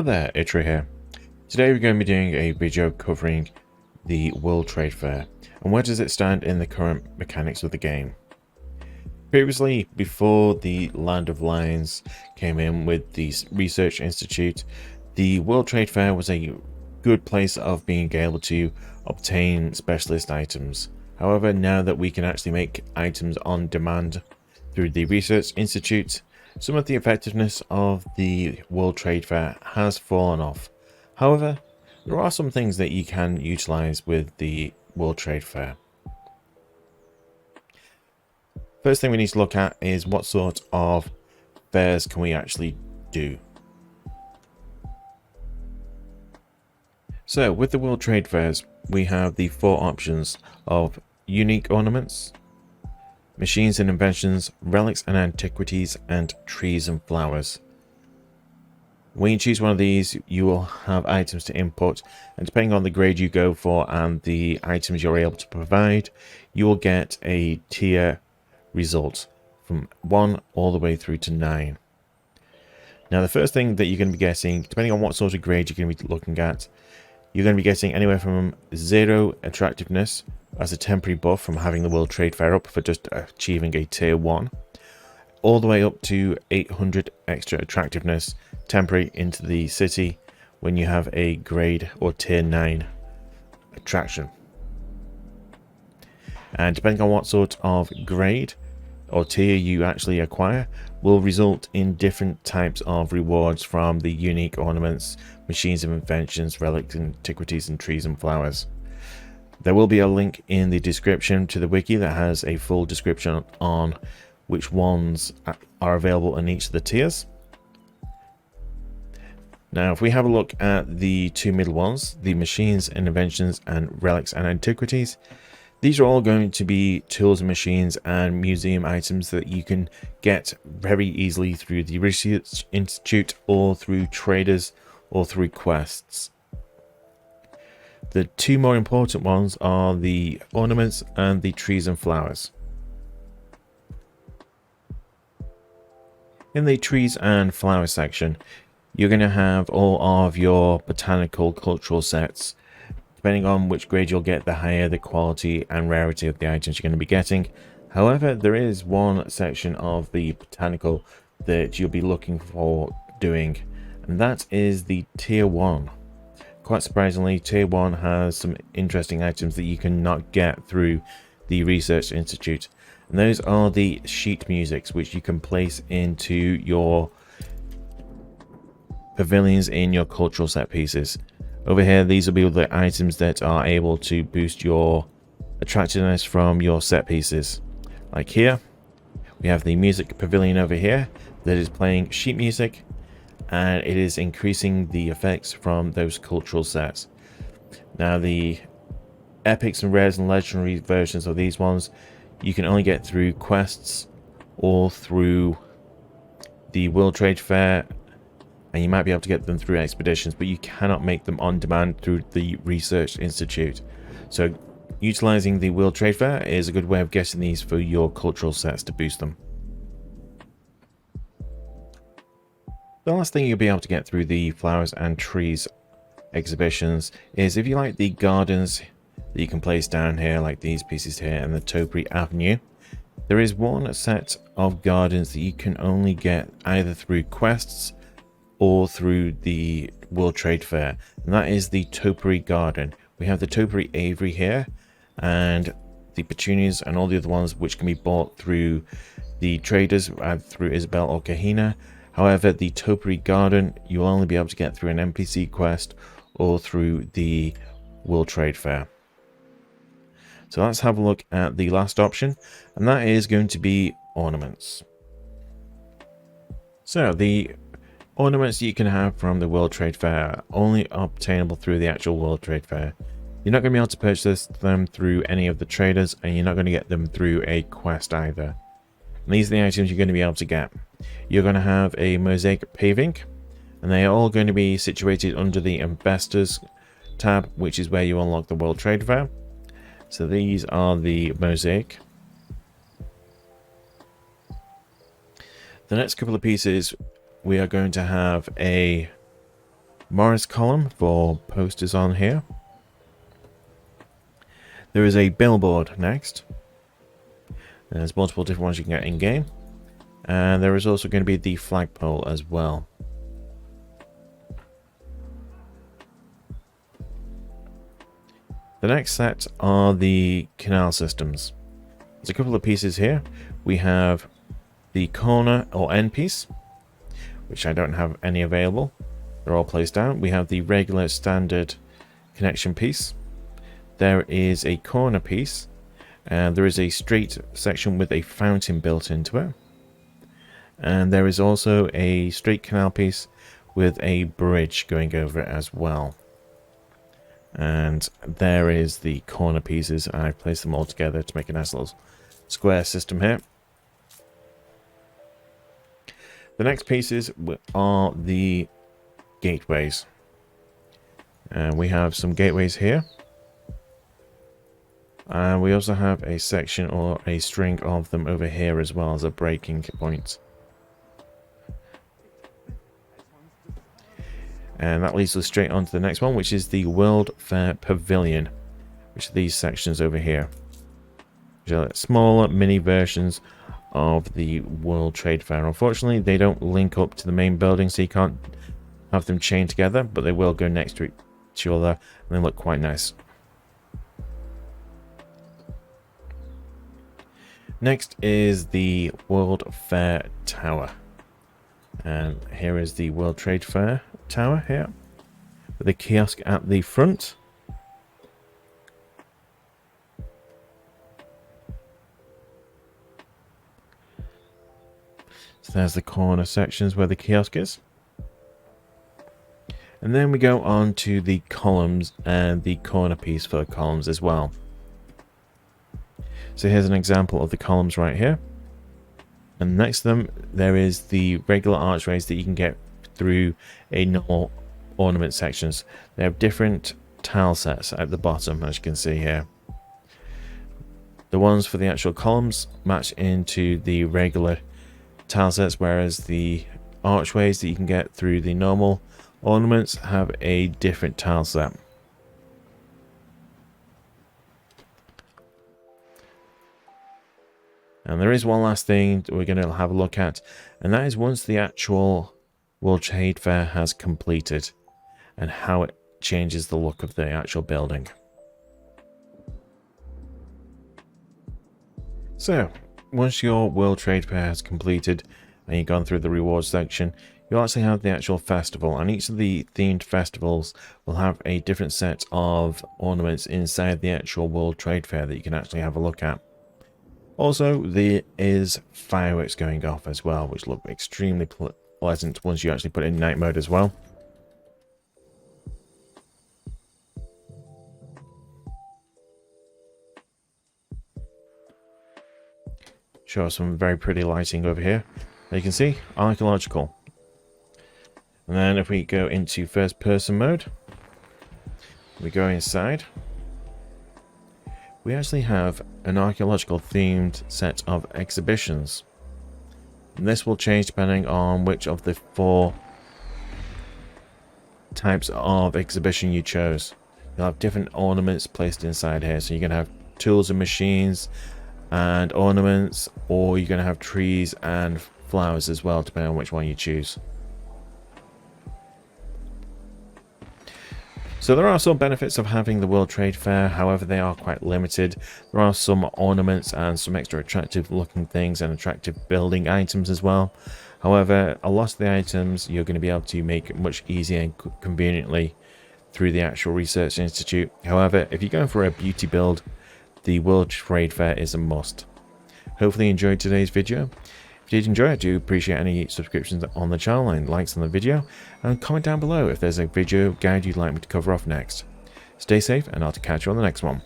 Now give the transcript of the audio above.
Hello there, Itra here. Today we're going to be doing a video covering the World Trade Fair and where does it stand in the current mechanics of the game. Previously, before the Land of Lions came in with the Research Institute, the World Trade Fair was a good place of being able to obtain specialist items. However, now that we can actually make items on demand through the Research Institute, some of the effectiveness of the World Trade Fair has fallen off. However, there are some things that you can utilize with the World Trade Fair. First thing we need to look at is what sort of fairs can we actually do. So with the World Trade Fairs, we have the four options of unique ornaments, machines and inventions, relics and antiquities, and trees and flowers. When you choose one of these, you will have items to input, and depending on the grade you go for and the items you're able to provide, you will get a tier result from 1 all the way through to 9. Now the first thing that you're going to be getting, depending on what sort of grade you're going to be looking at, you're going to be getting anywhere from 0 attractiveness as a temporary buff from having the World Trade Fair up for just achieving a tier 1, all the way up to 800 extra attractiveness temporary into the city when you have a grade or tier 9 attraction. And depending on what sort of grade or tier you actually acquire will result in different types of rewards from the unique ornaments, machines of inventions, relics, antiquities, and trees and flowers. There will be a link in the description to the wiki that has a full description on which ones are available in each of the tiers. Now, if we have a look at the two middle ones, the machines and inventions and relics and antiquities, these are all going to be tools and machines and museum items that you can get very easily through the Research Institute or through traders or through quests. The two more important ones are the ornaments and the trees and flowers. In the trees and flowers section, you're going to have all of your botanical cultural sets. Depending on which grade you'll get, the higher the quality and rarity of the items you're going to be getting. However, there is one section of the botanical that you'll be looking for doing, and that is the tier 1. Quite surprisingly, tier 1 has some interesting items that you cannot get through the Research Institute. And those are the sheet musics, which you can place into your pavilions in your cultural set pieces. Over here, these will be the items that are able to boost your attractiveness from your set pieces. Like here, we have the music pavilion over here that is playing sheet music, and it is increasing the effects from those cultural sets. Now, the epics and rares and legendary versions of these ones, you can only get through quests or through the World Trade Fair, and you might be able to get them through expeditions, but you cannot make them on demand through the Research Institute. So utilizing the World Trade Fair is a good way of getting these for your cultural sets to boost them. The last thing you'll be able to get through the flowers and trees exhibitions is if you like the gardens that you can place down here, like these pieces here and the Topiary Avenue. There is one set of gardens that you can only get either through quests or through the World Trade Fair, and that is the Topiary Garden. We have the Topiary Aviary here, and the petunias and all the other ones which can be bought through the traders, through Isabel or Kahina. However, the Topiary Garden you'll only be able to get through an NPC quest or through the World Trade Fair. So let's have a look at the last option, and that is going to be ornaments. So the ornaments you can have from the World Trade Fair are only obtainable through the actual World Trade Fair. You're not going to be able to purchase them through any of the traders, and you're not going to get them through a quest either. And these are the items you're going to be able to get. You're going to have a mosaic paving, and they are all going to be situated under the Investors tab, which is where you unlock the World Trade Fair. So these are the mosaic. The next couple of pieces, we are going to have a Morris column for posters on here. There is a billboard next. There's multiple different ones you can get in game. And there is also going to be the flagpole as well. The next set are the canal systems. There's a couple of pieces here. We have the corner or end piece, which I don't have any available. They're all placed out. We have the regular standard connection piece. There is a corner piece, and there is a straight section with a fountain built into it. And there is also a straight canal piece with a bridge going over it as well. And there is the corner pieces. I've placed them all together to make a nice little square system here. The next pieces are the gateways. And we have some gateways here. And we also have a section or a string of them over here as well as a breaking point. And that leads us straight on to the next one, which is the World Fair Pavilion, which are these sections over here. Which are smaller mini versions of the World Trade Fair. Unfortunately, they don't link up to the main building, so you can't have them chained together, but they will go next to each other, and they look quite nice. Next is the World Fair Tower. And here is the World Trade Fair Tower here, with a kiosk at the front. So there's the corner sections where the kiosk is. And then we go on to the columns and the corner piece for the columns as well. So here's an example of the columns right here. And next to them, there is the regular archways that you can get through a normal ornament sections. They have different tile sets at the bottom, as you can see here. The ones for the actual columns match into the regular tile sets, whereas the archways that you can get through the normal ornaments have a different tile set. And there is one last thing that we're going to have a look at, and that is once the actual World Trade Fair has completed and how it changes the look of the actual building. So, once your World Trade Fair has completed and you've gone through the rewards section, you'll actually have the actual festival, and each of the themed festivals will have a different set of ornaments inside the actual World Trade Fair that you can actually have a look at. Also, there is fireworks going off as well, which look extremely pleasant once you actually put it in night mode as well. Show some very pretty lighting over here. As you can see, archaeological. And then if we go into first person mode, we go inside. We actually have an archaeological themed set of exhibitions. And this will change depending on which of the 4 types of exhibition you chose. You'll have different ornaments placed inside here. So you're going to have tools and machines and ornaments, or you're going to have trees and flowers as well, depending on which one you choose. So there are some benefits of having the World Trade Fair, however they are quite limited. There are some ornaments and some extra attractive looking things and attractive building items as well. However, a lot of the items you're going to be able to make much easier and conveniently through the actual research institute. However, if you're going for a beauty build, the World Trade Fair is a must. Hopefully you enjoyed today's video. If you did enjoy it, I do appreciate any subscriptions on the channel and likes on the video, and comment down below if there's a video guide you'd like me to cover off next. Stay safe, and I'll catch you on the next one.